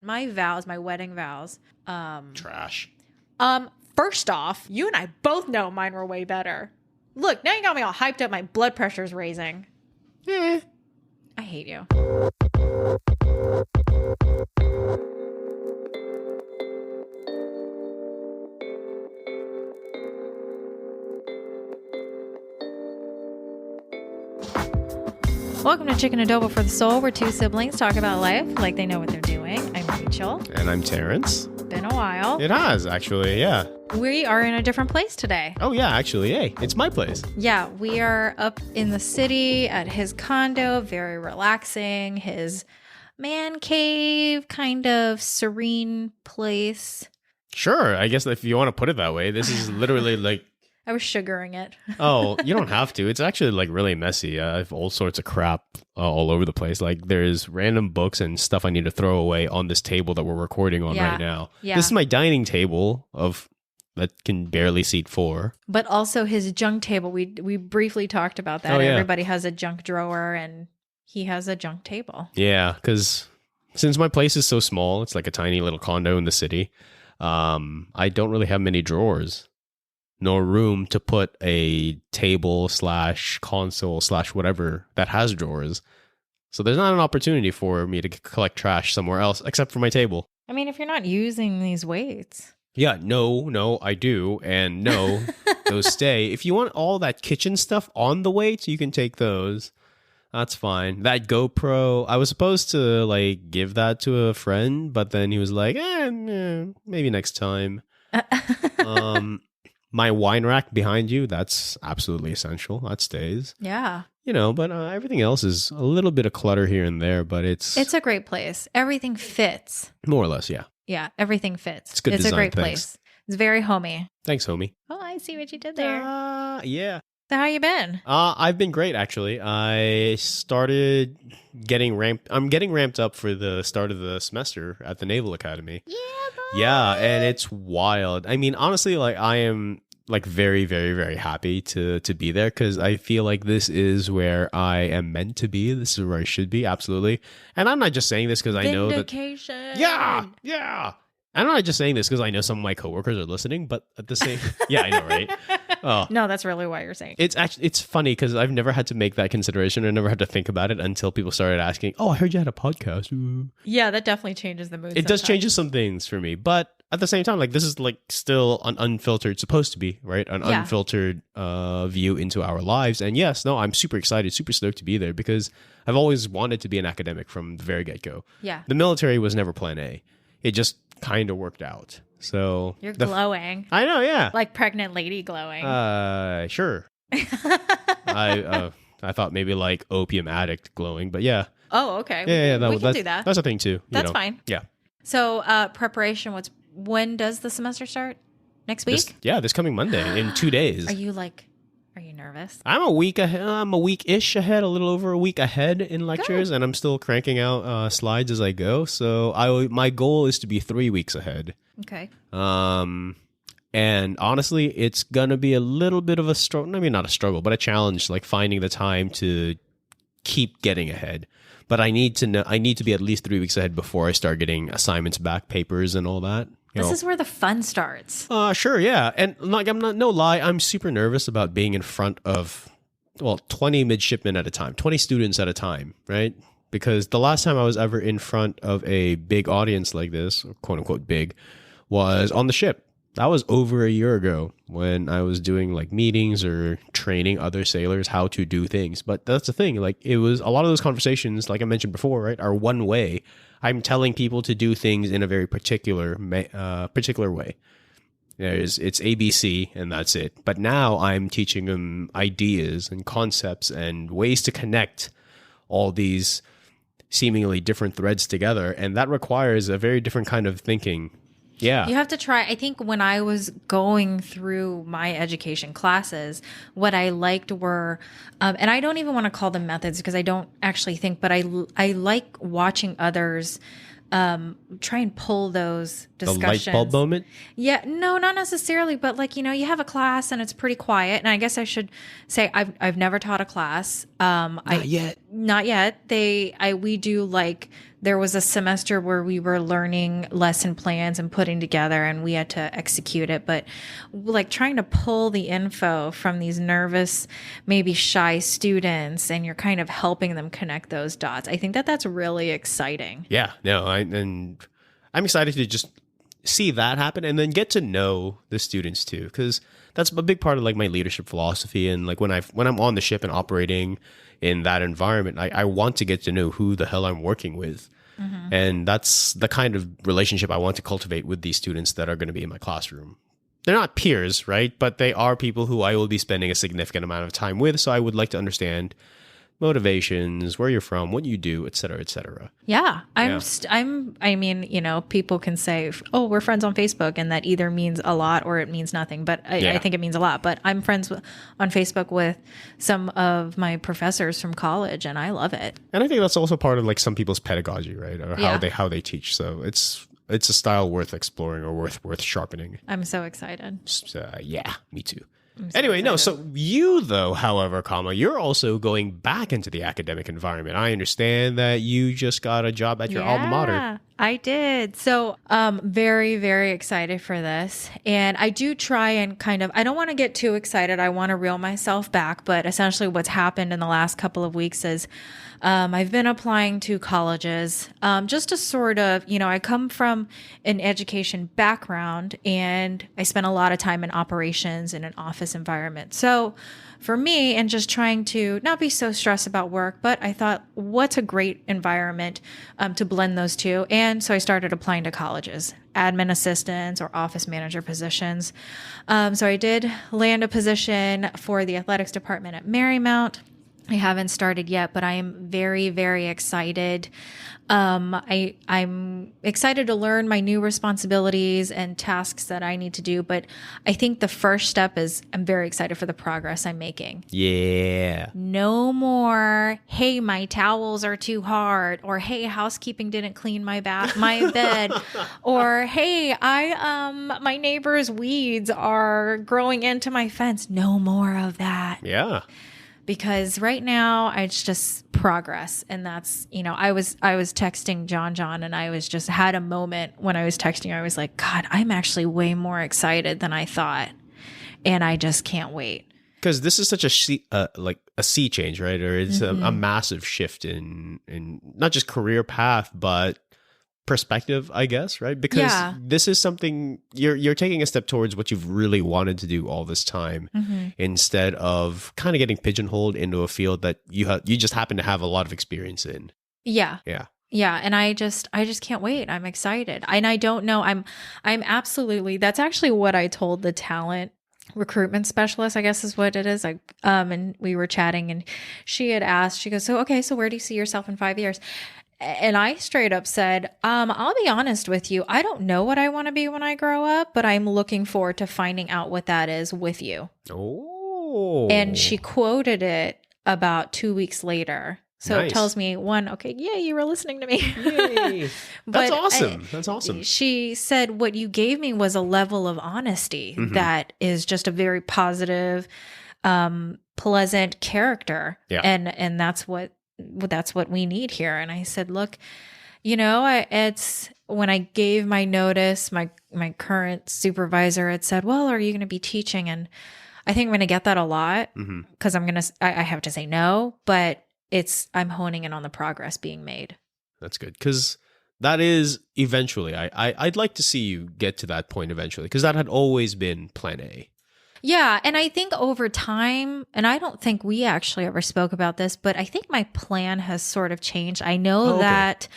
my vows, my wedding vows. Trash. First off, you and I both know mine were way better. Look, now you got me all hyped up. My blood pressure's raising. I hate you. Welcome to Chicken Adobo for the Soul, where two siblings talk about life like they know what they're doing. I'm Rachel. And I'm Terence. Been a while. It has, actually, yeah. We are in a different place today. Oh, yeah, actually, hey, it's my place. Yeah, we are up in the city at his condo, very relaxing, his man cave, kind of serene place. Sure, I guess if you want to put it that way, this is literally like... I was sugaring it. Oh, you don't have to. It's actually like really messy. I have all sorts of crap all over the place. Like there's random books and stuff I need to throw away on this table that we're recording on right now. Yeah. This is my dining table that can barely seat 4. But also his junk table. We briefly talked about that. Oh, yeah. Everybody has a junk drawer and he has a junk table. Yeah, because since my place is so small, it's like a tiny little condo in the city. I don't really have many drawers. Nor room to put a table / console / whatever that has drawers. So there's not an opportunity for me to collect trash somewhere else except for my table. I mean, if you're not using these weights. Yeah, no, I do. And no, those stay. If you want all that kitchen stuff on the weights, you can take those. That's fine. That GoPro, I was supposed to like give that to a friend, but then he was like, maybe next time. My wine rack behind you, that's absolutely essential. That stays. Yeah. You know, but everything else is a little bit of clutter here and there, but it's a great place. Everything fits. More or less, yeah. Yeah, everything fits. It's good It's design, a great thanks. place. It's very homey. Thanks, homie. Oh, I see what you did there. Yeah. So how you been? I've been great, actually. I started getting ramped. I'm getting ramped up for the start of the semester at the Naval Academy. Yeah, boy. Yeah, and it's wild. I mean, honestly, like I am like very, very, very happy to be there because I feel like this is where I am meant to be. This is where I should be, absolutely. And I'm not just saying this because I know that. Vindication. Yeah. I'm not just saying this because I know some of my coworkers are listening, but at the same, yeah, I know, right? Oh. No, that's really why you're saying. It's funny because I've never had to make that consideration. I never had to think about it until people started asking, "Oh, I heard you had a podcast." Ooh. Yeah, that definitely changes the mood. It does change some things for me, but at the same time, like this is like still an unfiltered, supposed to be, right? An unfiltered view into our lives. And yes, no, I'm super excited, super stoked to be there because I've always wanted to be an academic from the very get-go. Yeah. The military was never plan A. It just kind of worked out. So you're glowing. I know, yeah. Like pregnant lady glowing. Sure. I thought maybe like opium addict glowing, but yeah. Oh, okay. Yeah, we can do that. That's a thing too. That's fine. Yeah. So preparation, when does the semester start? Next week? This coming Monday in 2 days. Are you nervous? I'm a week ahead. I'm a week-ish ahead, a little over a week ahead in lectures, and I'm still cranking out slides as I go. So my goal is to be 3 weeks ahead. Okay. And honestly, it's gonna be a little bit of a struggle. I mean, not a struggle, but a challenge, like finding the time to keep getting ahead. But I need to be at least 3 weeks ahead before I start getting assignments back, papers, and all that. This is where the fun starts. Sure, yeah. And like, no lie, I'm super nervous about being in front of, 20 midshipmen at a time, 20 students at a time, right? Because the last time I was ever in front of a big audience like this, or quote unquote big, was on the ship. That was over a year ago when I was doing like meetings or training other sailors how to do things. But that's the thing, like it was a lot of those conversations, like I mentioned before, right, are one way. I'm telling people to do things in a very particular way. It's ABC and that's it. But now I'm teaching them ideas and concepts and ways to connect all these seemingly different threads together. And that requires a very different kind of thinking. Yeah. You have to try. I think when I was going through my education classes, what I liked were, and I don't even want to call them methods because I don't actually think, but I like watching others try and pull those discussions. The light bulb moment? Yeah, no, not necessarily, but like, you have a class and it's pretty quiet. And I guess I should say I've never taught a class. Not yet. Not yet. We do like there was a semester where we were learning lesson plans and putting together, and we had to execute it. But like trying to pull the info from these nervous, maybe shy students, and you're kind of helping them connect those dots. I think that that's really exciting. Yeah, no, and I'm excited to just see that happen and then get to know the students too, because that's a big part of like my leadership philosophy. And like when I'm on the ship and operating in that environment, I want to get to know who the hell I'm working with. And that's the kind of relationship I want to cultivate with these students that are going to be in my classroom. They're not peers, right? But they are people who I will be spending a significant amount of time with. So I would like to understand motivations, where you're from, what you do, et cetera, et cetera. Yeah. I mean, you know, people can say, oh, we're friends on Facebook, and that either means a lot or it means nothing. But I think it means a lot. But I'm friends on Facebook with some of my professors from college, and I love it. And I think that's also part of like some people's pedagogy, right? Or how they teach. So it's a style worth exploring or worth sharpening. I'm so excited. Yeah, me too. Anyway, no, so you, though, however, you're also going back into the academic environment. I understand that you just got a job at your alma mater. I did. So very, very excited for this. And I do try and I don't want to get too excited. I want to reel myself back. But essentially what's happened in the last couple of weeks is I've been applying to colleges just to sort of, you know, I come from an education background and I spent a lot of time in operations in an office environment. So for me, and just trying to not be so stressed about work, but I thought, what's a great environment to blend those two? And so I started applying to colleges, admin assistants or office manager positions. So I did land a position for the athletics department at Marymount. I haven't started yet, but I am very, very excited. I'm excited to learn my new responsibilities and tasks that I need to do. But I think the first step is I'm very excited for the progress I'm making. Yeah. No more, hey, my towels are too hard, or hey, housekeeping didn't clean my bed, or hey, my neighbor's weeds are growing into my fence. No more of that. Yeah. Because right now it's just progress. And that's, you know, I was texting John, and I was just had a moment when I was texting, I was like, God, I'm actually way more excited than I thought. And I just can't wait. Because this is such a sea change, right? Or it's a massive shift in not just career path, but perspective, I guess, right? Because this is something you're taking a step towards what you've really wanted to do all this time, instead of kind of getting pigeonholed into a field that you just happen to have a lot of experience in. Yeah. And I just can't wait. I'm excited. And I don't know, I'm absolutely, that's actually what I told the talent recruitment specialist, I guess is what it is. And we were chatting, and she had asked, she goes, so where do you see yourself in 5 years? And I straight up said, I'll be honest with you. I don't know what I want to be when I grow up, but I'm looking forward to finding out what that is with you. Oh. And she quoted it about 2 weeks later. So nice. It tells me, one, okay, yeah, you were listening to me. Yay. That's awesome. That's awesome. She said, what you gave me was a level of honesty that is just a very positive, pleasant character. Yeah. And that's what we need here. And I said, look, you know, it's when I gave my notice, my current supervisor had said, well, are you going to be teaching? And I think I'm going to get that a lot because I have to say no, but I'm honing in on the progress being made. That's good. Because that is eventually, I'd like to see you get to that point eventually, because that had always been plan A. Yeah. And I think over time, and I don't think we actually ever spoke about this, but I think my plan has sort of changed. I know that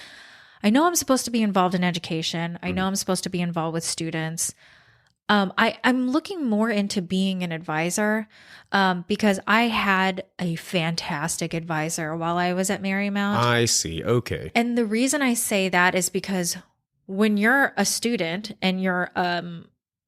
I'm supposed to be involved in education. I know I'm supposed to be involved with students. I'm looking more into being an advisor because I had a fantastic advisor while I was at Marymount. I see. Okay. And the reason I say that is because when you're a student and you're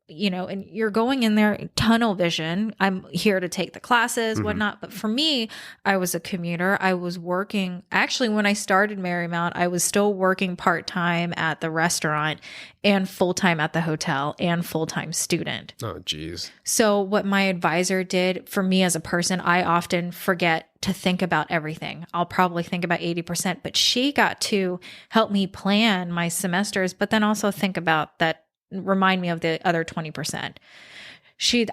and you're going in there tunnel vision. I'm here to take the classes, whatnot. But for me, I was a commuter. I was working. Actually, when I started Marymount, I was still working part-time at the restaurant and full-time at the hotel and full-time student. Oh, geez. So what my advisor did for me as a person, I often forget to think about everything. I'll probably think about 80%, but she got to help me plan my semesters, but then also think about that, remind me of the other 20%.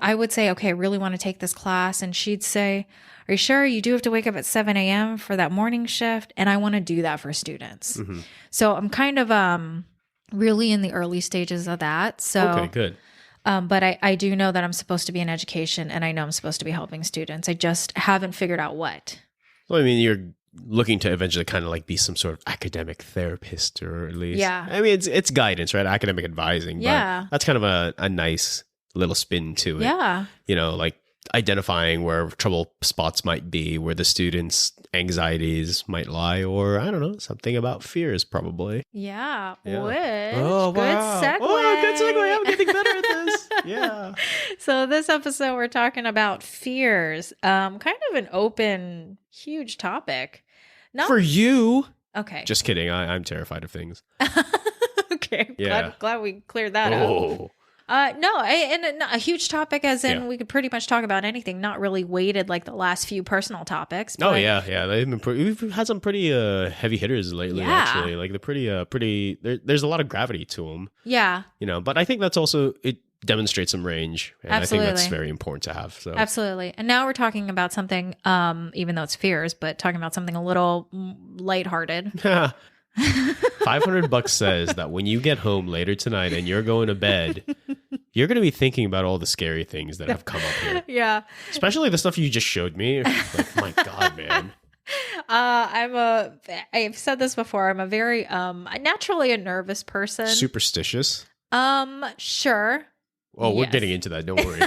I would say, okay, I really want to take this class. And she'd say, are you sure you do have to wake up at 7 a.m. for that morning shift? And I want to do that for students. So I'm kind of really in the early stages of that. So okay, good. But I do know that I'm supposed to be in education, and I know I'm supposed to be helping students. I just haven't figured out what. Well, I mean, you're looking to eventually kind of like be some sort of academic therapist, or at least, I mean, it's guidance, right? Academic advising. Yeah. But that's kind of a nice little spin to it. Yeah. Like identifying where trouble spots might be, where the students' anxieties might lie, or I don't know, something about fears probably. Yeah. Yeah. Which, Oh, good wow. segue. Oh, good segue. I'm getting better at this. Yeah. So this episode, we're talking about fears. Kind of an open, huge topic. Not For you. okay. Just kidding. I'm terrified of things. Okay. Yeah. Glad we cleared that up. Oh. No, and a huge topic, as in Yeah. we could pretty much talk about anything. Not really weighted like the last few personal topics. Oh but yeah. We've had some pretty heavy hitters lately. Yeah. Actually, like they're pretty. There's a lot of gravity to them. Yeah. But I think that's also it demonstrates some range, and Absolutely. I think that's very important to have. So Absolutely. And now we're talking about something, even though it's fears, but talking about something a little lighthearted. $500 says that when you get home later tonight and you're going to bed, you're going to be thinking about all the scary things that have come up here. Yeah. Especially the stuff you just showed me. Like, my God, man. I've said this before. I'm a very, naturally a nervous person. Superstitious. Sure. Oh, we're Yes. getting into that. Don't worry.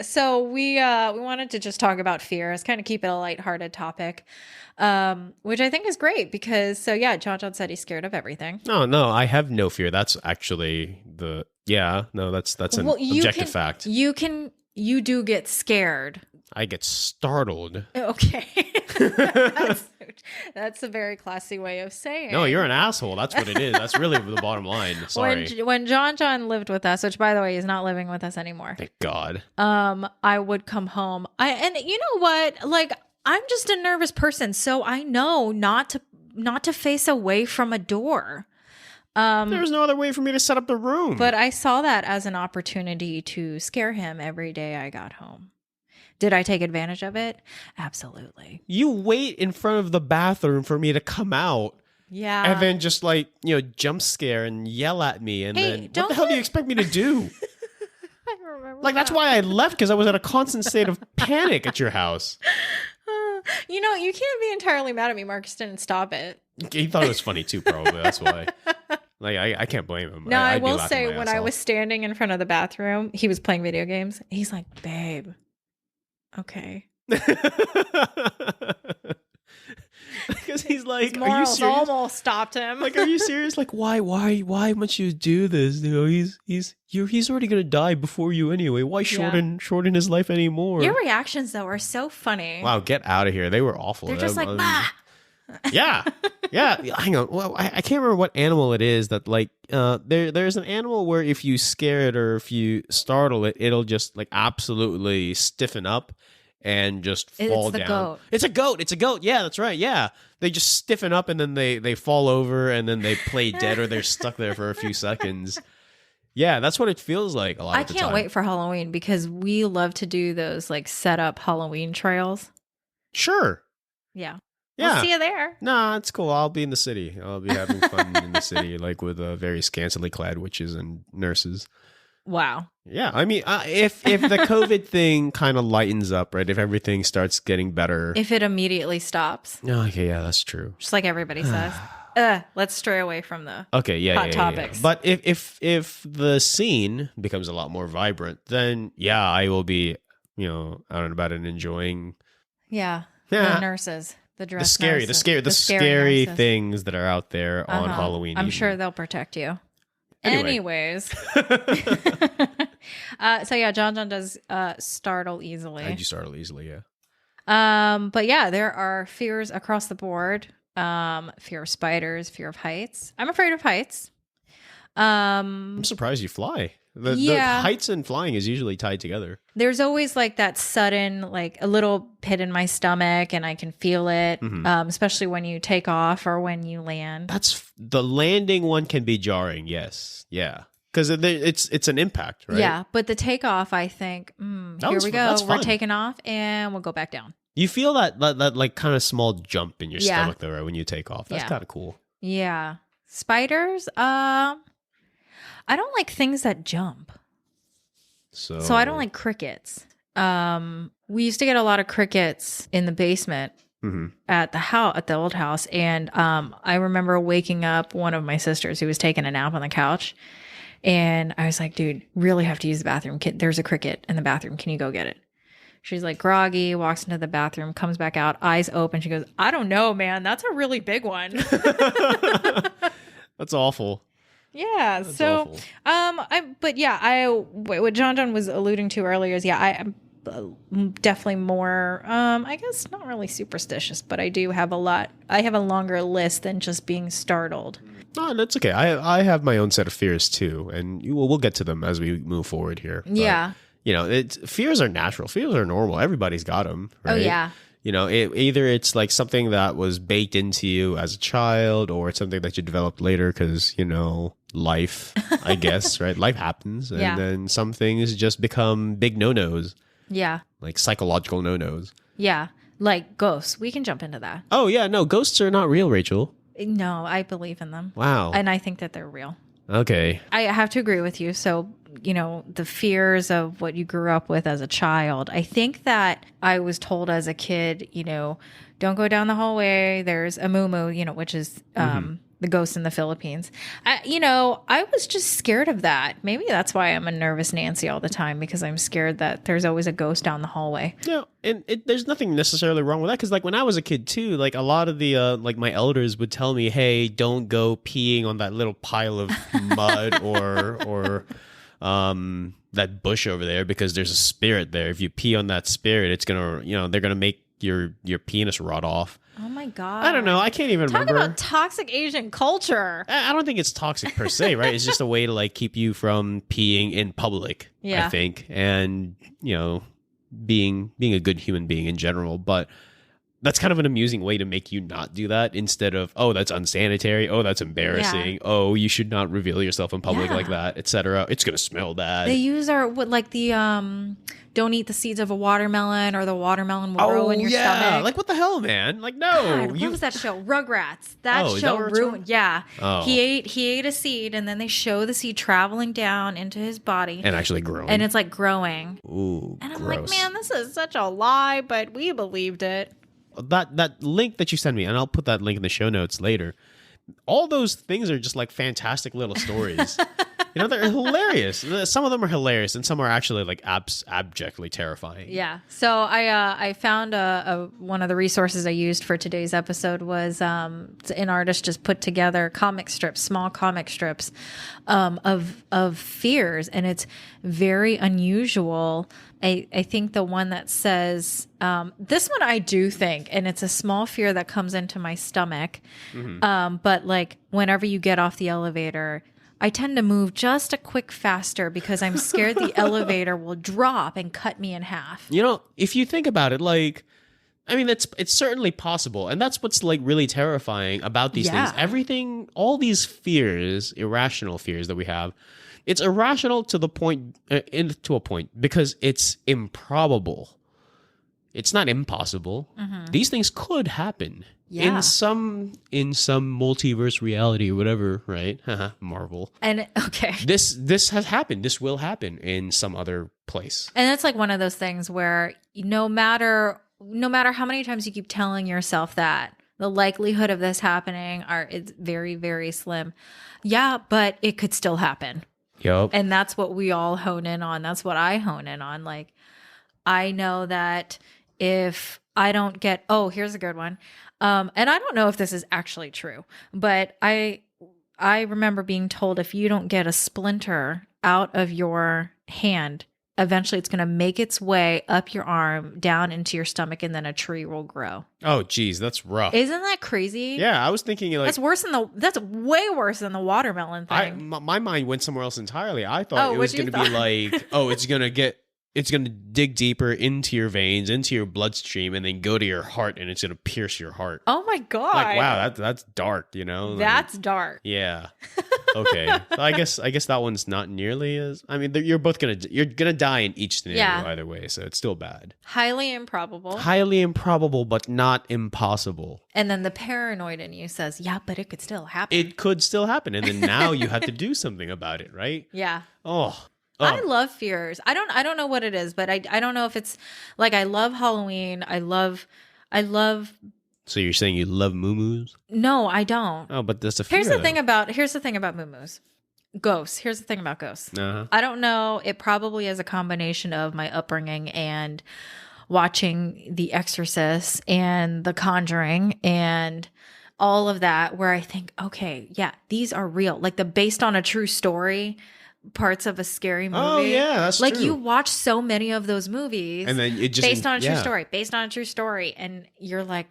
So we wanted to just talk about fears, kind of keep it a lighthearted topic, which I think is great because, John said he's scared of everything. No, I have no fear. That's actually that's an objective fact. You do get scared. I get startled. Okay. That's a very classy way of saying. No, you're an asshole. That's what it is. That's really the bottom line. Sorry. When John lived with us, which by the way, he's not living with us anymore. Thank God. I would come home. And you know what? Like, I'm just a nervous person, so I know not to face away from a door. There's no other way for me to set up the room. But I saw that as an opportunity to scare him every day I got home. Did I take advantage of it? Absolutely. You wait in front of the bathroom for me to come out. Yeah. And then just jump scare and yell at me. And Hey, then what don't the hell do let- you expect me to do? I remember. Like, that's why I left, because I was in a constant state of panic at your house. You can't be entirely mad at me. Marcus didn't stop it. He thought it was funny too, probably. That's why. Like, I can't blame him. No, I I'd be will laughing say my when ass I off. was standing in front of the bathroom, he was playing video games. He's like, babe, okay. Because he's like, His are you morals serious? almost stopped him. Like, are you serious? Like, why must you do this? He's already gonna die before you anyway. Why shorten his life anymore? Your reactions though are so funny. Wow, get out of here. They were awful. They're just like, bah. Yeah. Hang on. Well, I can't remember what animal it is that there's an animal where if you scare it or if you startle it, it'll just like absolutely stiffen up and just fall It's the down. goat. It's a goat. Yeah, that's right. Yeah. They just stiffen up and then they fall over and then they play dead or they're stuck there for a few seconds. Yeah, that's what it feels like a lot I of the can't time. wait for Halloween because we love to do those like set up Halloween trails. Sure. Yeah. Yeah. We'll see you there. Nah, it's cool. I'll be in the city. I'll be having fun in the city, like with very scantily clad witches and nurses. Wow. Yeah, I mean, if the COVID thing kind of lightens up, right? If everything starts getting better. If it immediately stops, Okay, yeah, that's true. just like everybody says. Let's stray away from the Okay, yeah, hot yeah. topics. But if the scene becomes a lot more vibrant, then yeah, I will be, out and about and enjoying. Yeah. Yeah. The nurses. The The dress scary nurses, thing things nurses. that are out there on Halloween. I'm evening. sure they'll protect you. Anyway. Anyways. So yeah, John does startle easily. I do startle easily, yeah. But yeah, there are fears across the board. Fear of spiders, fear of heights. I'm afraid of heights. I'm surprised you fly. The Yeah. heights and flying is usually tied together. There's always like that sudden, like a little pit in my stomach, and I can feel it, especially when you take off or when you land. That's the landing one can be jarring. Yes, yeah, because it's an impact, right? Yeah, but the takeoff, I think, here we go. That's We're fun. taking off, and we'll go back down. You feel that like kind of small jump in your Yeah. stomach though, right, when you take off. That's Yeah. kind of cool. Yeah, spiders. I don't like things that jump. So I don't like crickets. We used to get a lot of crickets in the basement at the old house, and I remember waking up one of my sisters who was taking a nap on the couch, and I was like, "Dude, really have to use the bathroom. There's a cricket in the bathroom. Can you go get it?" She's like groggy, walks into the bathroom, comes back out, eyes open. She goes, "I don't know, man. That's a really big one." That's awful. Yeah. That's So, awful. what John was alluding to earlier is, I'm definitely more, I guess not really superstitious, but I do have I have a longer list than just being startled. No, that's okay. I have my own set of fears too, and we'll get to them as we move forward here. But, Yeah. you know, fears are natural. Fears are normal. Everybody's got them. Right? Oh, yeah. You know, either it's like something that was baked into you as a child, or it's something that you developed later because, you know, life, I guess, right? Life happens. And Yeah. then some things just become big no-nos, Yeah. like psychological no-nos. Yeah. Like ghosts. We can jump into that. Oh, yeah. No, ghosts are not real, Rachel. No, I believe in them. Wow. And I think that they're real. Okay. I have to agree with you. So, you know, the fears of what you grew up with as a child, I think that I was told as a kid, you know, don't go down the hallway. There's a moo, you know, which is the ghost in the Philippines. I was just scared of that. Maybe that's why I'm a nervous Nancy all the time, because I'm scared that there's always a ghost down the hallway. Yeah, and there's nothing necessarily wrong with that, because like when I was a kid too, like a lot of the like my elders would tell me, hey, don't go peeing on that little pile of mud or that bush over there, because there's a spirit there. If you pee on that spirit, it's gonna, you know, they're gonna make your penis rot off. Oh my God. I don't know. I can't even Talk remember. about toxic Asian culture. I don't think it's toxic per se, right? It's just a way to like keep you from peeing in public, Yeah. I think, and you know, being a good human being in general. But that's kind of an amusing way to make you not do that, instead of, oh, that's unsanitary, oh, that's embarrassing, oh, you should not reveal yourself in public Yeah. like that, etc. It's gonna smell bad. They use don't eat the seeds of a watermelon, or the watermelon will grow in your stomach. Like what the hell, man? Like no, God, what was that show? Rugrats. That Oh, is show that where it's ruined. Yeah, Oh. he ate a seed, and then they show the seed traveling down into his body, and actually growing. and it's like growing. Ooh, And I'm gross. like, man, this is such a lie, but we believed it. That link that you sent me, and I'll put that link in the show notes later. All those things are just like fantastic little stories. You know, they're hilarious. Some of them are hilarious, and some are actually like abjectly terrifying. Yeah. So I found one of the resources I used for today's episode was an artist just put together small comic strips of fears, and it's very unusual. I think the one that says this one I do think, and it's a small fear that comes into my stomach, but like whenever you get off the elevator, I tend to move just a quick faster because I'm scared the elevator will drop and cut me in half. You know, if you think about it, like, I mean, it's certainly possible, and that's what's like really terrifying about these things. Everything, all these fears, irrational fears that we have, it's irrational to the point, to a point, because it's improbable. It's not impossible. These things could happen. Yeah. In some multiverse reality or whatever, right? Marvel. And okay. This has happened. This will happen in some other place. And it's like one of those things where no matter how many times you keep telling yourself that, the likelihood of this happening is very, very slim. Yeah, but it could still happen. Yup. And that's what we all hone in on. That's what I hone in on. Like, I know that if I don't here's a good one. And I don't know if this is actually true, but I I remember being told if you don't get a splinter out of your hand, eventually it's going to make its way up your arm, down into your stomach, and then a tree will grow. Oh, geez, that's rough. Isn't that crazy? Yeah, I was thinking like that's way worse than the watermelon thing. my mind went somewhere else entirely. I thought it was going to be like, it's going to dig deeper into your veins, into your bloodstream, and then go to your heart, and it's going to pierce your heart. Oh my God. Like, wow, that's dark, you know? That's dark. Yeah. Okay. So I guess that one's not nearly as, I mean, you're going to die in each scenario either way, so it's still bad. Highly improbable. Highly improbable, but not impossible. And then the paranoid in you says, yeah, but it could still happen. It could still happen. And then now you have to do something about it, right? Yeah. Oh. I love fears. I don't know what it is, but I don't know if it's like I love Halloween. I love. So you're saying you love moo-moos? No, I don't. Oh, but that's a fear. Here's the thing about moo-moos. Ghosts. Here's the thing about ghosts. Uh-huh. I don't know. It probably is a combination of my upbringing and watching The Exorcist and The Conjuring and all of that, where I think, okay, yeah, these are real. Like the based on a true story parts of a scary movie. Oh yeah, that's like true. you watch so many of those movies, and then it just based on a true story, and you're like,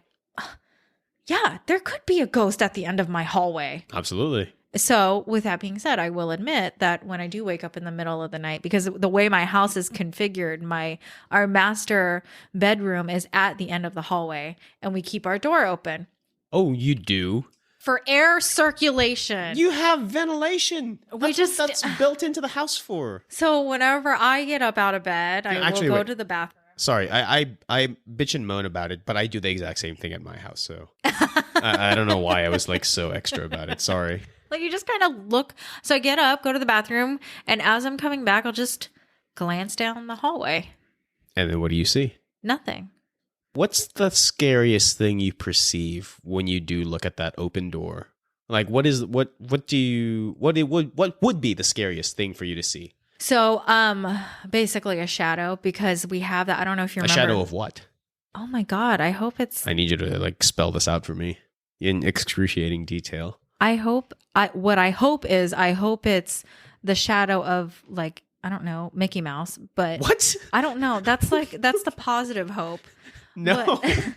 yeah, there could be a ghost at the end of my hallway. Absolutely. So with that being said, I will admit that when I do wake up in the middle of the night, because the way my house is configured, our master bedroom is at the end of the hallway, and we keep our door open. Oh, you do? For air circulation. You have ventilation. That's built into the house for. So whenever I get up out of bed, I will go to the bathroom. Sorry, I bitch and moan about it, but I do the exact same thing at my house. So I don't know why I was like so extra about it. Sorry. Like you just kind of look. So I get up, go to the bathroom, and as I'm coming back, I'll just glance down the hallway. And then what do you see? Nothing. What's the scariest thing you perceive when you do look at that open door? Like what would be the scariest thing for you to see? So basically a shadow, because we have that. I don't know if you remember. A shadow of what? Oh my God, I hope it's I need you to like spell this out for me in excruciating detail. I hope it's the shadow of, like, I don't know, Mickey Mouse, but what? I don't know. That's the positive hope. No. But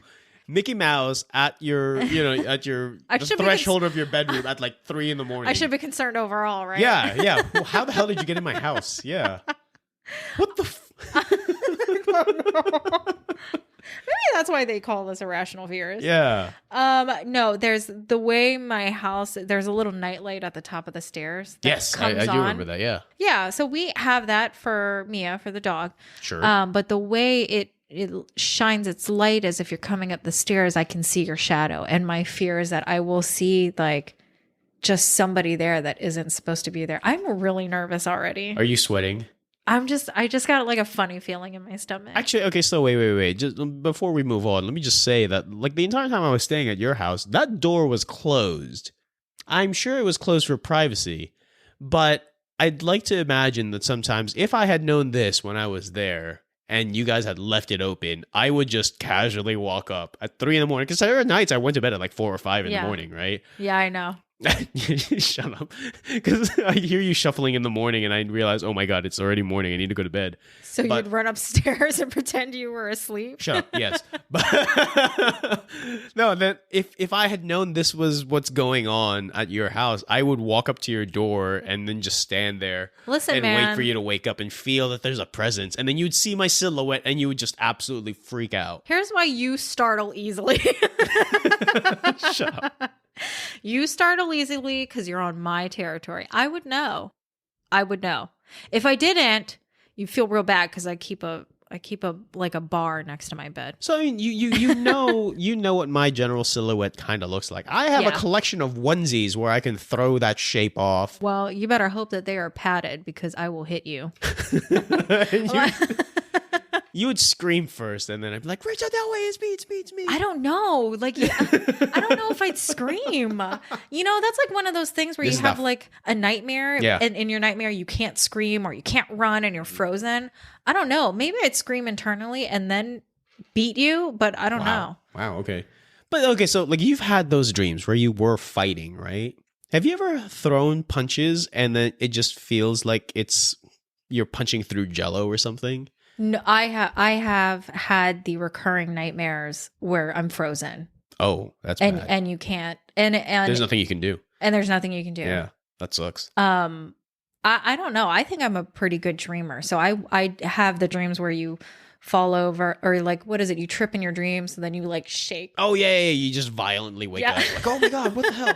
Mickey Mouse at your the threshold of your bedroom at like 3 a.m. I should be concerned overall, right? Yeah. Well, how the hell did you get in my house? Yeah. What the Maybe that's why they call this irrational fears. Yeah. No, there's the way my house, there's a little nightlight at the top of the stairs. Yes, I do remember that, yeah. Yeah, so we have that for Mia, for the dog. Sure. But the way it shines its light as if you're coming up the stairs, I can see your shadow. And my fear is that I will see like just somebody there that isn't supposed to be there. I'm really nervous already. Are you sweating? I just got like a funny feeling in my stomach. Actually, okay, so wait. Just before we move on, let me just say that like the entire time I was staying at your house, that door was closed. I'm sure it was closed for privacy, but I'd like to imagine that sometimes if I had known this when I was there and you guys had left it open, I would just casually walk up at 3 a.m. because there are nights I went to bed at like 4 or 5 in the morning, right? Yeah, I know. Shut up. Because I hear you shuffling in the morning and I realize, oh my God, it's already morning. I need to go to bed. So you'd run upstairs and pretend you were asleep? Shut up, yes. But no, then if I had known this was what's going on at your house, I would walk up to your door and then just stand there and wait for you to wake up and feel that there's a presence. And then you'd see my silhouette and you would just absolutely freak out. Here's why you startle easily. Shut up. You startle easily because you're on my territory. I would know. If I didn't, you'd feel real bad because I keep a like a bar next to my bed. So I mean, you know what my general silhouette kind of looks like. I have a collection of onesies where I can throw that shape off. Well, you better hope that they are padded because I will hit you. You would scream first, and then I'd be like, "Rachel, that way is me, it's me." I don't know. Like, I don't know if I'd scream. You know, that's like one of those things where you have like a nightmare, and in your nightmare you can't scream or you can't run and you're frozen. I don't know. Maybe I'd scream internally and then beat you, but I don't know. Wow. Okay. But okay, so like you've had those dreams where you were fighting, right? Have you ever thrown punches and then it just feels like you're punching through jello or something? No, I have had the recurring nightmares where I'm frozen. Oh, that's bad. And you can't and There's nothing you can do. and there's nothing you can do. Yeah, that sucks. I don't know. I think I'm a pretty good dreamer. So I have the dreams where you fall over, or like, what is it? You trip in your dreams and then you like shake. Oh yeah, you just violently wake up. Like, oh my god, what the hell?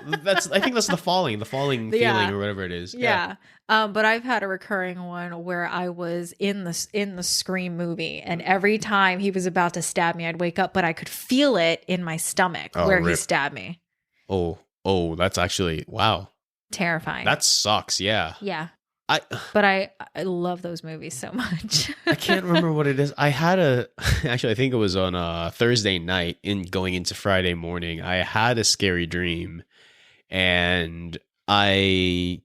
I think that's the falling feeling or whatever it is. Yeah. But I've had a recurring one where I was in the Scream movie, and every time he was about to stab me, I'd wake up, but I could feel it in my stomach where he stabbed me. Oh, that's actually, wow. Terrifying. That sucks. Yeah. Yeah. But I love those movies so much. I can't remember what it is. Actually, I think it was on a Thursday night going into Friday morning. I had a scary dream, and I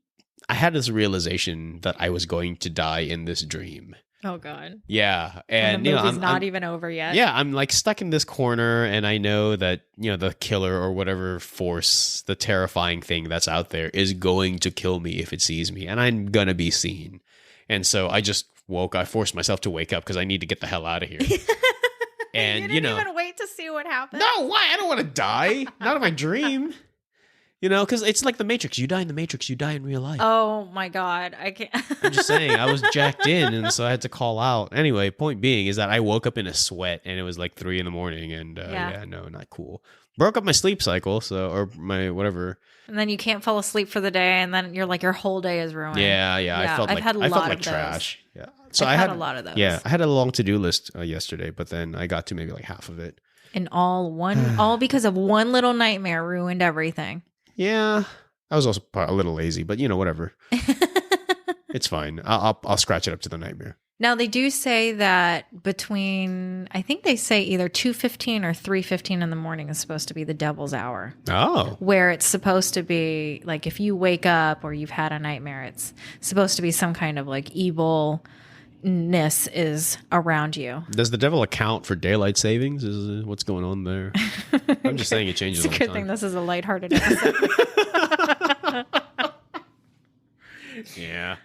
had this realization that I was going to die in this dream. Oh God. Yeah. And the movie's not even over yet. Yeah, I'm like stuck in this corner, and I know that, the killer or whatever force, the terrifying thing that's out there, is going to kill me if it sees me, and I'm gonna be seen. And so I just I forced myself to wake up because I need to get the hell out of here. And you didn't even wait to see what happened. No, why? I don't want to die. Not in my dream. Because it's like the Matrix. You die in the Matrix, you die in real life. Oh my God. I can't. I'm just saying, I was jacked in, and so I had to call out. Anyway, point being is that I woke up in a sweat, and it was like 3 a.m, and no, not cool. Broke up my sleep cycle, or my whatever. And then you can't fall asleep for the day, and then you're like, your whole day is ruined. Yeah. I felt like trash. Yeah. So I had a lot of those. Yeah, I had a long to-do list yesterday, but then I got to maybe like half of it. And all because of one little nightmare ruined everything. Yeah, I was also a little lazy, but whatever. It's fine. I'll scratch it up to the nightmare. Now they do say that I think they say either 2:15 or 3:15 in the morning is supposed to be the devil's hour. Oh, where it's supposed to be like if you wake up or you've had a nightmare, it's supposed to be some kind of like evilness is around you. Does the devil account for daylight savings? Is what's going on there? I'm just saying it changes. It's a good thing this is a lighthearted episode. Yeah.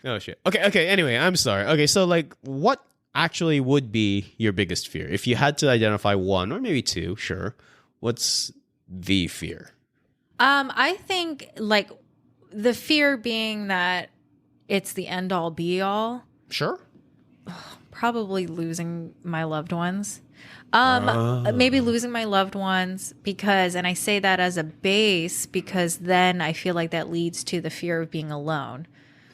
Oh shit. Okay. Anyway, I'm sorry. Okay, so like, what actually would be your biggest fear if you had to identify one or maybe two? Sure. What's the fear? I think like the fear being that it's the end all be all. Sure. Probably losing my loved ones. Maybe losing my loved ones and I say that as a base because then I feel like that leads to the fear of being alone.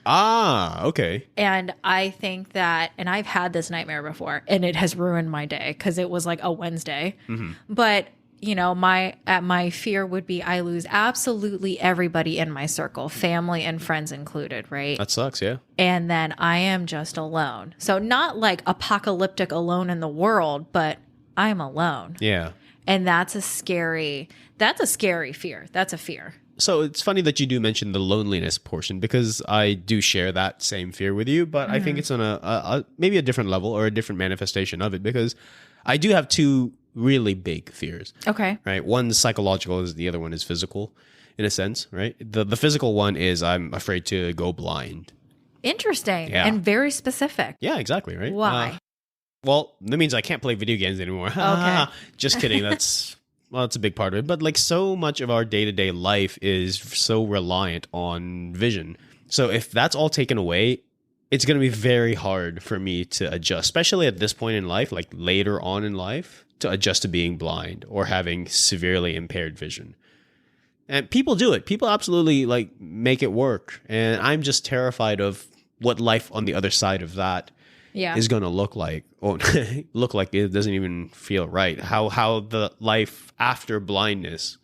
Ah, okay. And I think that, and I've had this nightmare before, and it has ruined my day because it was like a Wednesday. Mm-hmm. But my fear would be I lose absolutely everybody in my circle, family and friends included, right? That sucks, yeah. And then I am just alone. So not like apocalyptic alone in the world, but I'm alone. Yeah. And that's a scary fear. That's a fear. So it's funny that you do mention the loneliness portion because I do share that same fear with you, but I think it's on a maybe a different level or a different manifestation of it because I do have two really big fears. Okay. Right. One's psychological, the other one is physical in a sense, right? The physical one is I'm afraid to go blind. Interesting. Yeah. And very specific. Yeah, exactly, right? Why? Well, that means I can't play video games anymore. Okay. Just kidding. That's a big part of it. But like so much of our day-to-day life is so reliant on vision. So if that's all taken away, it's going to be very hard for me to adjust, especially at this point in life, like later on in life, to adjust to being blind or having severely impaired vision. And people do it. People absolutely like make it work. And I'm just terrified of what life on the other side of that is going to look like. Or look like it doesn't even feel right. How the life after blindness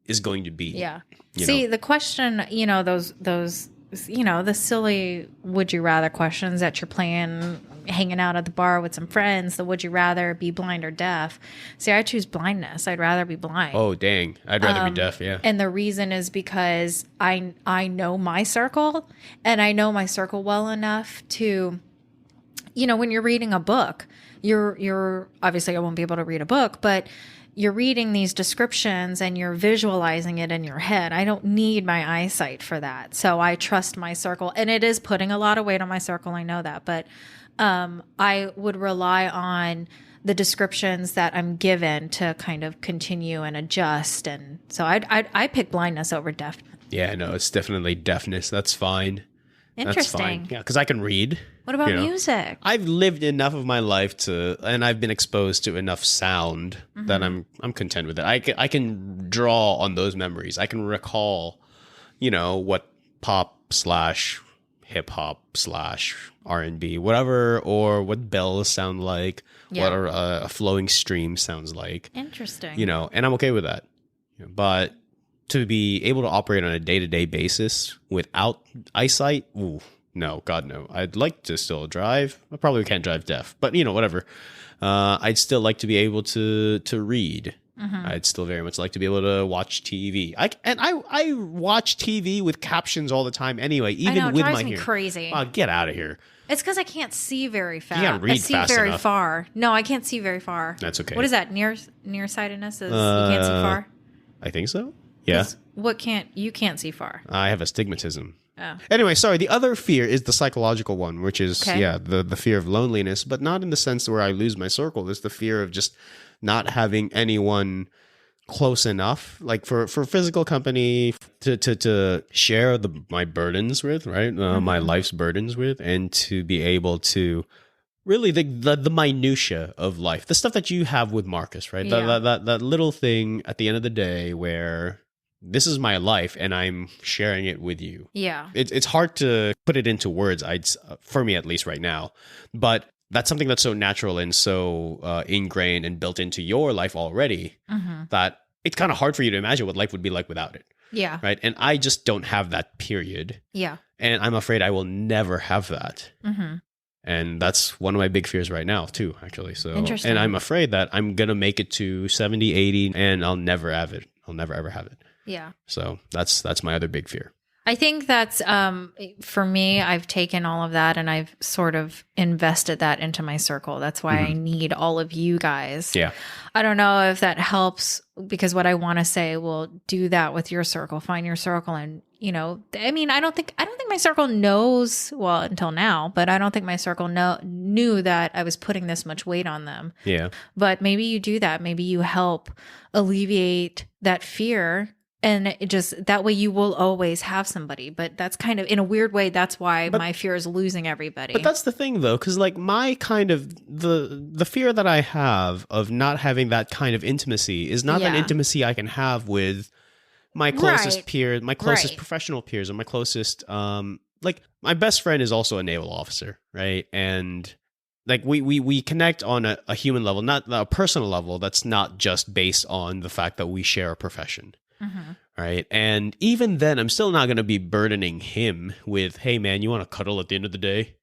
is going to be. Yeah. See, the question, those the silly would you rather questions that you're playing, hanging out at the bar with some friends, the would you rather be blind or deaf. See, I choose blindness. I'd rather be blind. Oh, dang. I'd rather be deaf, yeah. And the reason is because I know my circle, and I know my circle well enough to, when you're reading a book, you're obviously I won't be able to read a book, but you're reading these descriptions and you're visualizing it in your head. I don't need my eyesight for that. So I trust my circle, and it is putting a lot of weight on my circle. I know that, but I would rely on the descriptions that I'm given to kind of continue and adjust. And so I pick blindness over deaf. Yeah, no, it's definitely deafness. That's fine. Interesting. That's fine. Yeah, because I can read. What about music? I've lived enough of my life and I've been exposed to enough sound that I'm content with it. I can draw on those memories. I can recall, what pop / hip hop / R&B, whatever, or what bells sound like, what a flowing stream sounds like. Interesting. And I'm okay with that. But to be able to operate on a day-to-day basis without eyesight, ooh, no, God, no. I'd like to still drive. I probably can't drive deaf, but whatever. I'd still like to be able to read. I'd still very much like to be able to watch TV. I watch TV with captions all the time anyway, even I know, it with drives my me hearing. Crazy. Oh, get out of here. It's because I can't see very fast. You can't read I see fast very enough. far. No, I can't see very far. That's okay. What is that? Nearsightedness is you can't see far? I think so. Yeah. You can't see far. I have astigmatism. Oh. Anyway, sorry. The other fear is the psychological one, which is, Okay. the fear of loneliness, but not in the sense where I lose my circle. It's the fear of just not having anyone close enough, like for physical company to share my burdens with, right? My life's burdens with, and to be able to really the minutia of life, the stuff that you have with Marcus, right? Yeah. That little thing at the end of the day where this is my life and I'm sharing it with you. Yeah. It's hard to put it into words, for me at least right now, but that's something that's so natural and so ingrained and built into your life already that it's kind of hard for you to imagine what life would be like without it. Yeah. Right. And I just don't have that period. Yeah. And I'm afraid I will never have that. And that's one of my big fears right now too, actually. So, Interesting. and I'm afraid that I'm going to make it to 70, 80 and I'll never have it. I'll never ever have it. Yeah. So that's my other big fear. I think that's, for me, I've taken all of that and I've sort of invested that into my circle. That's why I need all of you guys. Yeah. I don't know if that helps, because what I want to say, well, do that with your circle, find your circle. And, I mean, I don't think my circle knows, well, until now, but I don't think my circle knew that I was putting this much weight on them. Yeah. But maybe you do that. Maybe you help alleviate that fear. And it just that way you will always have somebody. But that's kind of, in a weird way, that's why my fear is losing everybody. But that's the thing, though, because like my kind of the fear that I have of not having that kind of intimacy is not that intimacy I can have with my closest peers, my closest professional peers, or my closest like my best friend is also a naval officer, right? And like we connect on a human level, not a personal level. That's not just based on the fact that we share a profession. Right. And even then, I'm still not going to be burdening him with, hey, man, you want to cuddle at the end of the day?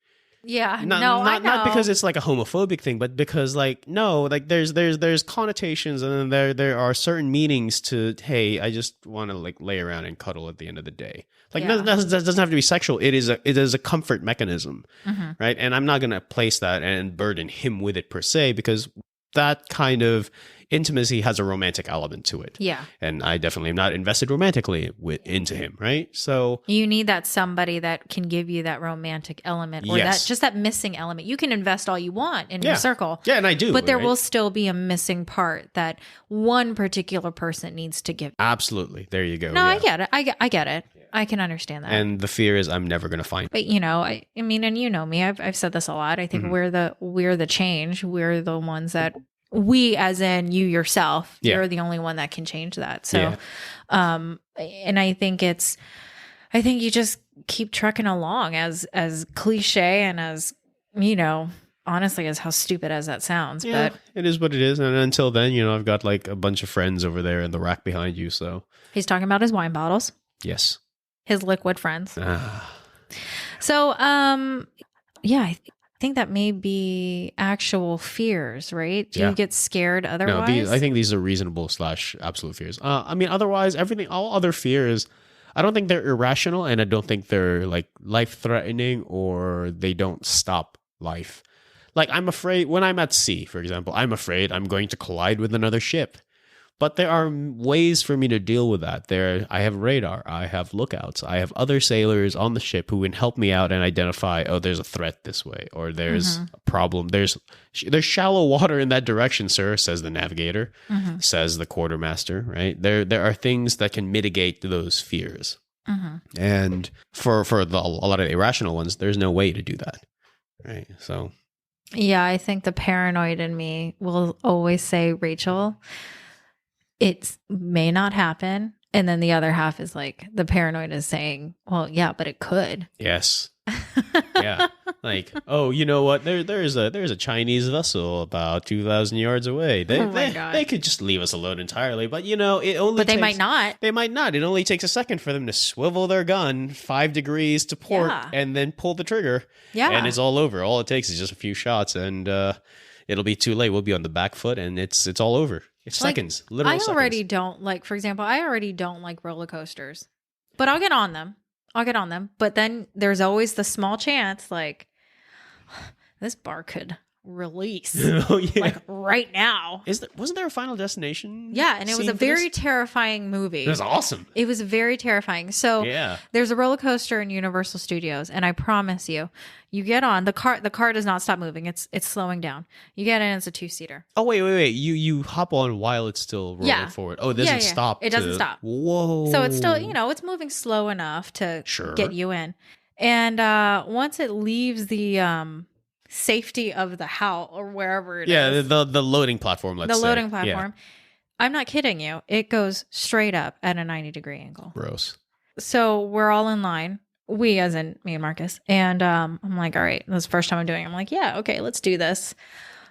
Yeah. I know. Not because it's like a homophobic thing, but because like, no, like there's connotations and then there are certain meanings to, hey, I just want to like lay around and cuddle at the end of the day. Like that doesn't have to be sexual. It is a comfort mechanism. Right. And I'm not going to place that and burden him with it per se, because that kind of intimacy has a romantic element to it. Yeah. And I definitely am not invested romantically into him, right? So you need that somebody that can give you that romantic element, or that missing element. You can invest all you want in your circle. Yeah, and I do. But there will still be a missing part that one particular person needs to give. Absolutely. There you go. No, I get it. I get it. I can understand that. And the fear is I'm never going to find. But I mean, and you know me, I've said this a lot. I think we're the change. We're the ones that we, as in you yourself, you're the only one that can change that. So, and I think you just keep trucking along, as cliche and as, honestly, as how stupid as that sounds. Yeah, but it is what it is. And until then, I've got like a bunch of friends over there in the rack behind you. So he's talking about his wine bottles. Yes. His liquid friends. So, I think that may be actual fears, right? Do you get scared otherwise? No, I think these are reasonable / absolute fears. I mean, otherwise, all other fears, I don't think they're irrational, and I don't think they're like life-threatening, or they don't stop life. Like, I'm afraid when I'm at sea, for example, I'm afraid I'm going to collide with another ship. But there are ways for me to deal with that. I have radar, I have lookouts, I have other sailors on the ship who can help me out and identify, oh, there's a threat this way, or there's a problem. There's shallow water in that direction, sir, says the navigator, says the quartermaster, right? There are things that can mitigate those fears. And for a lot of the irrational ones, there's no way to do that, right? So yeah, I think the paranoid in me will always say, Rachel, it may not happen. And then the other half is like, the paranoid is saying, well, yeah, but it could. Yes. Yeah. Like, oh, you know what? There's a Chinese vessel about 2,000 yards away. They could just leave us alone entirely. But it only. But they might not. They might not. It only takes a second for them to swivel their gun 5 degrees to port and then pull the trigger. Yeah. And it's all over. All it takes is just a few shots, and it'll be too late. We'll be on the back foot, and it's all over. It's seconds. Literal seconds. I already don't like roller coasters, but I'll get on them. But then there's always the small chance, like, this bar could release like right now. Wasn't there a Final Destination? Yeah, and it was a very terrifying movie. It was awesome. It was very terrifying. So there's a roller coaster in Universal Studios, and I promise you get on the car. The car does not stop moving. It's slowing down. You get in. It's a 2-seater. Oh wait. You hop on while it's still rolling forward. Oh, it doesn't stop. It doesn't stop. Whoa. So it's still it's moving slow enough to get you in. And once it leaves the safety of the house or wherever it is. Yeah, the loading platform, let's say. The loading platform. Yeah. I'm not kidding you. It goes straight up at a 90-degree angle. Gross. So we're all in line. We, as in me and Marcus. And I'm like, all right, this is the first time I'm doing it. I'm like, yeah, okay, let's do this.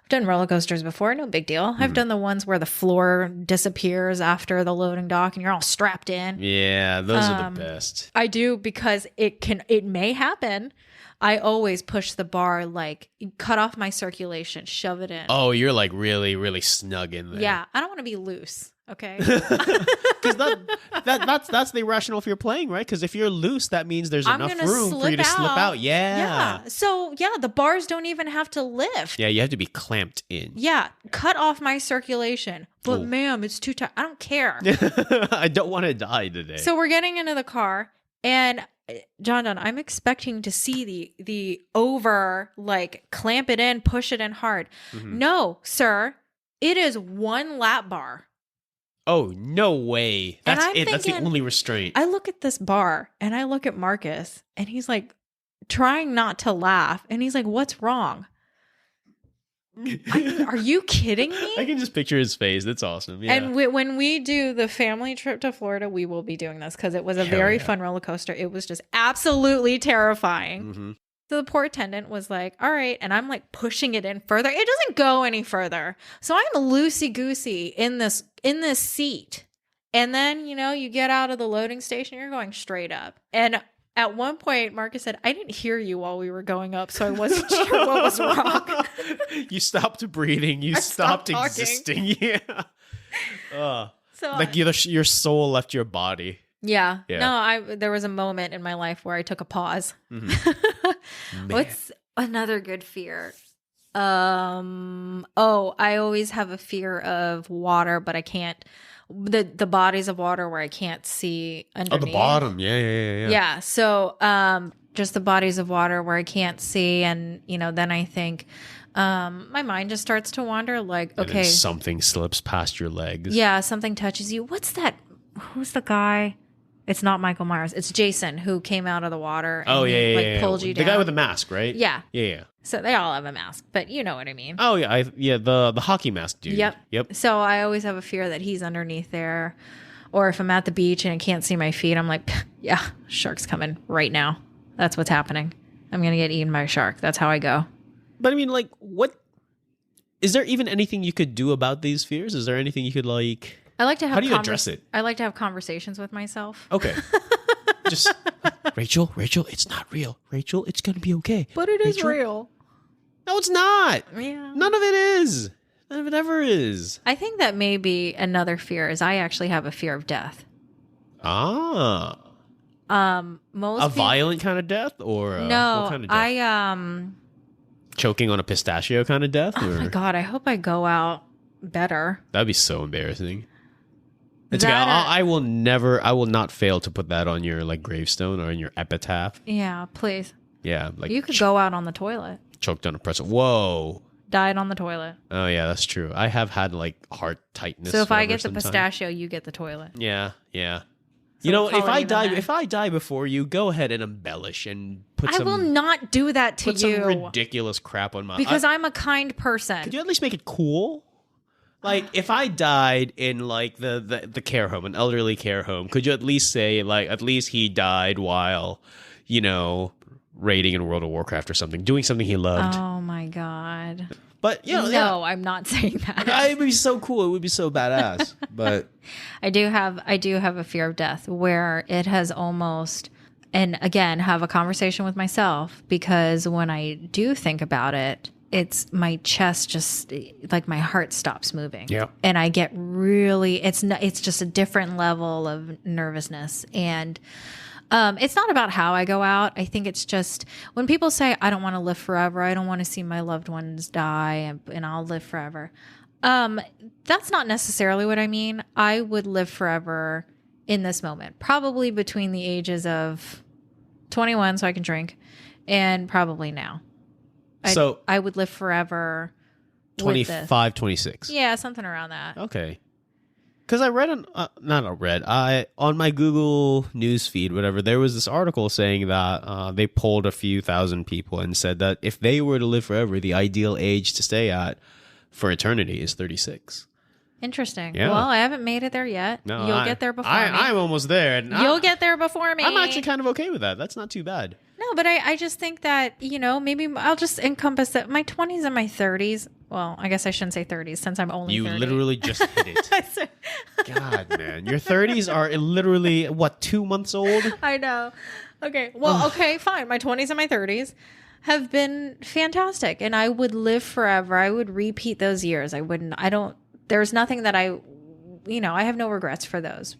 I've done roller coasters before. No big deal. I've done the ones where the floor disappears after the loading dock and you're all strapped in. Yeah, those are the best. I do, because it may happen. I always push the bar, like, cut off my circulation, shove it in. Oh, you're like really, really snug in there. Yeah, I don't want to be loose, okay? Because that's the irrational if you're playing, right? Because if you're loose, that means there's enough room for you to slip out. Yeah. So, the bars don't even have to lift. Yeah, you have to be clamped in. Yeah, cut off my circulation. But, ma'am, it's too tight. I don't care. I don't want to die today. So we're getting into the car, and John, I'm expecting to see the over, like, clamp it in, push it in hard. No, sir. It is one lap bar. Oh, no way. That's it. That's the only restraint. I look at this bar and I look at Marcus and he's like trying not to laugh. And he's like, what's wrong? Are you kidding me? I can just picture his face. That's awesome. Yeah. And when we do the family trip to Florida, we will be doing this because it was a very fun roller coaster. It was just absolutely terrifying. So the poor attendant was like, all right. And I'm like pushing it in further. It doesn't go any further. So I'm loosey-goosey in this seat. And then, you get out of the loading station, you're going straight up. And at one point, Marcus said, I didn't hear you while we were going up, so I wasn't sure what was wrong. You stopped breathing. You stopped existing. Yeah. So like your soul left your body. Yeah. No, there was a moment in my life where I took a pause. What's another good fear? I always have a fear of water, but I can't. The bodies of water where I can't see underneath. Oh, the bottom. Yeah. Yeah. So, just the bodies of water where I can't see. And, then I think, my mind just starts to wander, like, and okay. Something slips past your legs. Yeah. Something touches you. What's that? Who's the guy? It's not Michael Myers. It's Jason who came out of the water. And pulled you down. The guy with the mask, right? Yeah. Yeah. So they all have a mask, but you know what I mean. Oh yeah, the hockey mask dude. Yep. So I always have a fear that he's underneath there, or if I'm at the beach and I can't see my feet, I'm like, yeah, shark's coming right now. That's what's happening. I'm gonna get eaten by a shark. That's how I go. But I mean, like, what? Is there even anything you could do about these fears? Is there anything you could like? I like to have. How do you address it? I like to have conversations with myself. Okay. Just Rachel, it's not real. Rachel, it's gonna be okay. But it is real. No, it's not. Yeah. None of it is. None of it ever is. I think that maybe another fear is I actually have a fear of death. Ah. Violent kind of death, or no? What kind of death? Choking on a pistachio kind of death. Oh my god! I hope I go out better. That'd be so embarrassing. It's okay. I will not fail to put that on your like gravestone or in your epitaph. Yeah, please. Yeah, like You could go out on the toilet. Choked on a pretzel. Whoa. Died on the toilet. Oh yeah, that's true. I have had like heart tightness. So if I get the pistachio, you get the toilet. Yeah. So you know, if I die before you, go ahead and embellish and put I will not do that to you. Some ridiculous crap on my... Because I'm a kind person. Could you at least make it cool? Like, if I died in, like, the care home, an elderly care home, could you at least say, like, at least he died while, you know, raiding in World of Warcraft or something, doing something he loved? Oh, my God. But, you know... No, I'm not saying that. It would be so cool. It would be so badass. But... I do have a fear of death where it has almost... And, again, have a conversation with myself, because when I do think about it... It's my chest just like my heart stops moving. Yeah. And I get really, it's just a different level of nervousness. And it's not about how I go out. I think it's just when people say, I don't want to live forever. I don't want to see my loved ones die and I'll live forever. That's not necessarily what I mean. I would live forever in this moment, probably between the ages of 21 so I can drink and probably now. I would live forever. 25, 26. Yeah, something around that. Okay. Because I read on my Google news feed, whatever, there was this article saying that they polled a few thousand people and said that if they were to live forever, the ideal age to stay at for eternity is 36. Interesting. Yeah. Well, I haven't made it there yet. No, You'll get there before me. I'm almost there. And You'll get there before me. I'm actually kind of okay with that. That's not too bad. No, but I just think that, you know, maybe I'll just encompass that my 20s and my 30s. Well, I guess I shouldn't say 30s since I'm only 30. You literally just hit it. God, man. Your 30s are literally, 2 months old? I know. Okay. Well, okay, fine. My 20s and my 30s have been fantastic. And I would live forever. I would repeat those years. There's nothing that I have no regrets for those.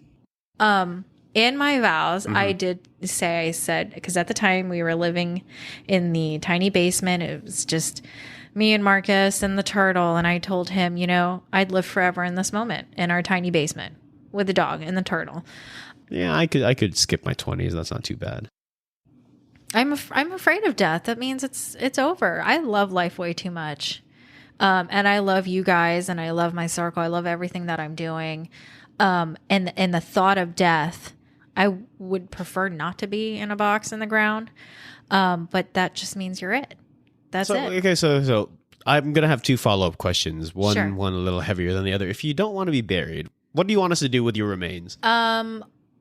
In my vows, I did say, I said, because at the time we were living in the tiny basement. It was just me and Marcus and the turtle. And I told him, you know, I'd live forever in this moment in our tiny basement with the dog and the turtle. Yeah, I could skip my 20s. That's not too bad. I'm afraid of death. That means it's over. I love life way too much. And I love you guys and I love my circle. I love everything that I'm doing. And the thought of death, I would prefer not to be in a box in the ground. But that just means you're it. That's it. Okay, so I'm going to have two follow-up questions. One Sure. one a little heavier than the other. If you don't want to be buried, what do you want us to do with your remains?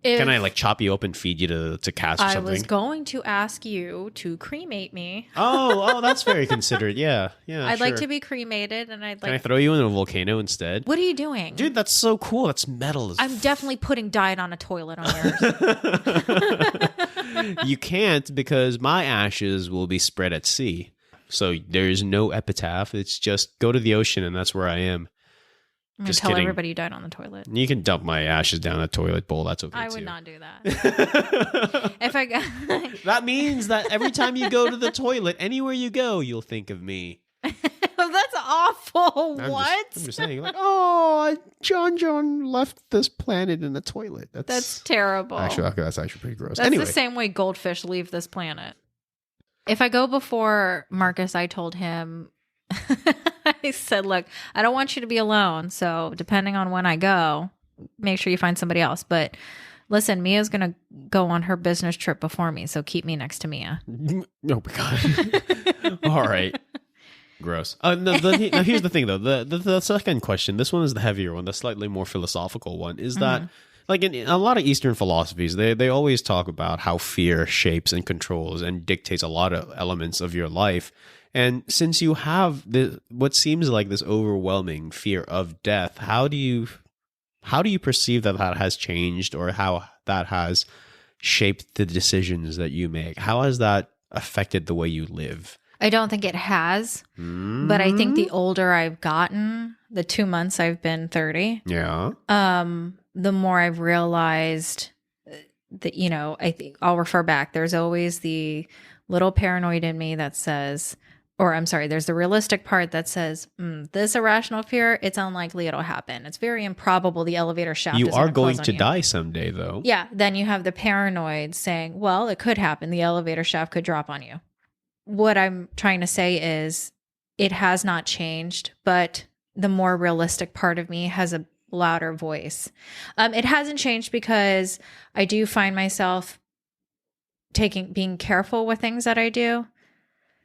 Can I like chop you open, feed you to cats or something? I was going to ask you to cremate me. Oh, that's very considerate. Yeah. I'd like to be cremated, and Can I throw you in a volcano instead? What are you doing? Dude, that's so cool. That's metal. I'm definitely putting diet on a toilet on yours. You can't because my ashes will be spread at sea. So there's no epitaph. It's just go to the ocean and that's where I am. I'm going to tell everybody you died on the toilet. You can dump my ashes down a toilet bowl. That's okay, I too. would not do that. If I got... That means that every time you go to the toilet, anywhere you go, you'll think of me. That's awful. I'm What? just saying, like, oh, John left this planet in the toilet. That's terrible. Actually, okay, that's actually pretty gross. That's Anyway. the same way goldfish leave this planet. If I go before Marcus, I told him... I said, look, I don't want you to be alone. So depending on when I go, make sure you find somebody else. But listen, Mia's going to go on her business trip before me. So keep me next to Mia. Oh my God. All right. Gross. Now here's the thing though. The second question, this one is the heavier one, the slightly more philosophical one, is that like in a lot of Eastern philosophies, they always talk about how fear shapes and controls and dictates a lot of elements of your life. And since you have what seems like this overwhelming fear of death, how do you perceive that has changed or how that has shaped the decisions that you make? How has that affected the way you live? I don't think it has, but I think the older I've gotten, the 2 months I've been 30, the more I've realized that, you know, I think I'll refer back. There's always the little paranoid in me that says, or I'm sorry, there's the realistic part that says, this irrational fear, it's unlikely it'll happen. It's very improbable the elevator shaft You is are gonna close going on to you. die someday, though. Yeah. Then you have the paranoid saying, well, it could happen. The elevator shaft could drop on you. What I'm trying to say is it has not changed, but the more realistic part of me has a louder voice. It hasn't changed because I do find myself being careful with things that I do.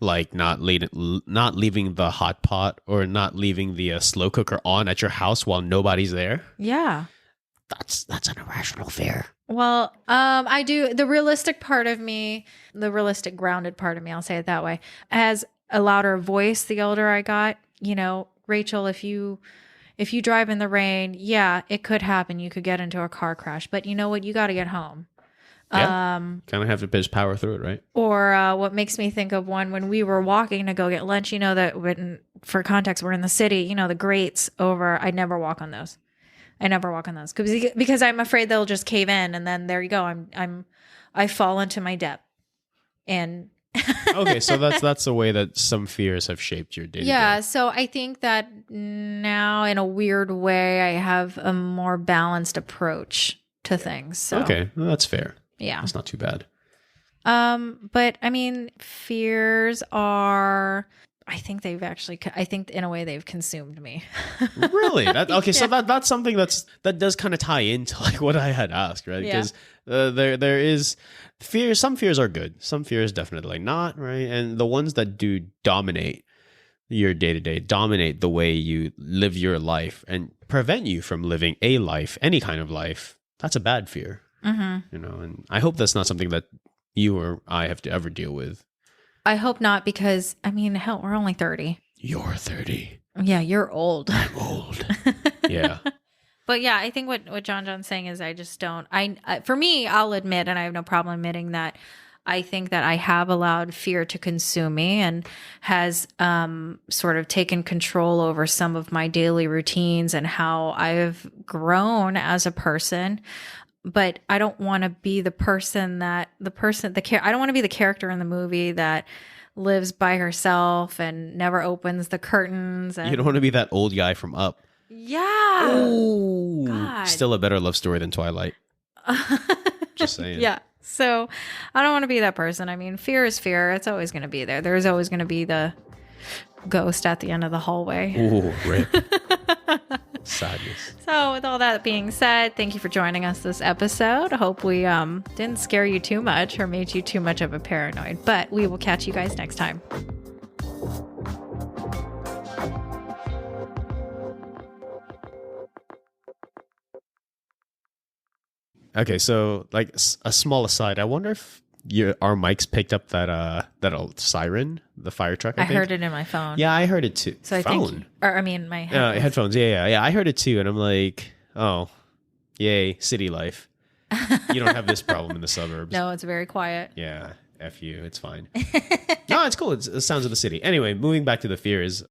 Like not leaving the hot pot or not leaving the slow cooker on at your house while nobody's there. Yeah. That's an irrational fear. Well, I do. The realistic part of me, the realistic grounded part of me, I'll say it that way, has a louder voice the older I got. You know, Rachel, if you drive in the rain, yeah, it could happen. You could get into a car crash, but you know what? You got to get home. Yeah. Kind of have to just power through it, right? Or what makes me think of one when we were walking to go get lunch, you know, that for context, we're in the city, you know, the grates over, I never walk on those. Because I'm afraid they'll just cave in, and then there you go. I fall into my depth. And okay, so that's the way that some fears have shaped your day. Yeah, so I think that now in a weird way I have a more balanced approach to things. So. Okay, well, that's fair. Yeah. That's not too bad. But I mean, fears are, I think in a way they've consumed me. Really? Okay, so that's something that does kind of tie into like what I had asked, right? Because there is fears. Some fears are good. Some fears definitely not, right? And the ones that do dominate your day-to-day, dominate the way you live your life and prevent you from living a life, any kind of life, that's a bad fear. Mm-hmm. You know, and I hope that's not something that you or I have to ever deal with. I hope not, because I mean, hell, we're only 30. You're 30. Yeah, you're old. I'm old. Yeah. But yeah, I think what John's saying is I just don't. For me, I'll admit, and I have no problem admitting that I think that I have allowed fear to consume me and has sort of taken control over some of my daily routines and how I've grown as a person. But I don't want to be I don't want to be the character in the movie that lives by herself and never opens the curtains. And You don't want to be that old guy from Up. yeah. Ooh. God. Still a better love story than Twilight. Just saying. Yeah. So I don't want to be that person. I mean, fear is fear. It's always going to be there. There's always going to be the ghost at the end of the hallway. Ooh, rip. Sadness. So with all that being said, thank you for joining us this episode. I hope we didn't scare you too much or made you too much of a paranoid, but we will catch you guys next time. Okay, so like a small aside, I wonder if our mics picked up that siren, the fire truck. I heard it in my phone. Yeah, I heard it too. So I think, my headphones. Headphones. Yeah, I heard it too, and I'm like, oh, yay, city life. You don't have this problem in the suburbs. No, it's very quiet. Yeah, F you, it's fine. No, it's cool. It's the sounds of the city. Anyway, moving back to the fears.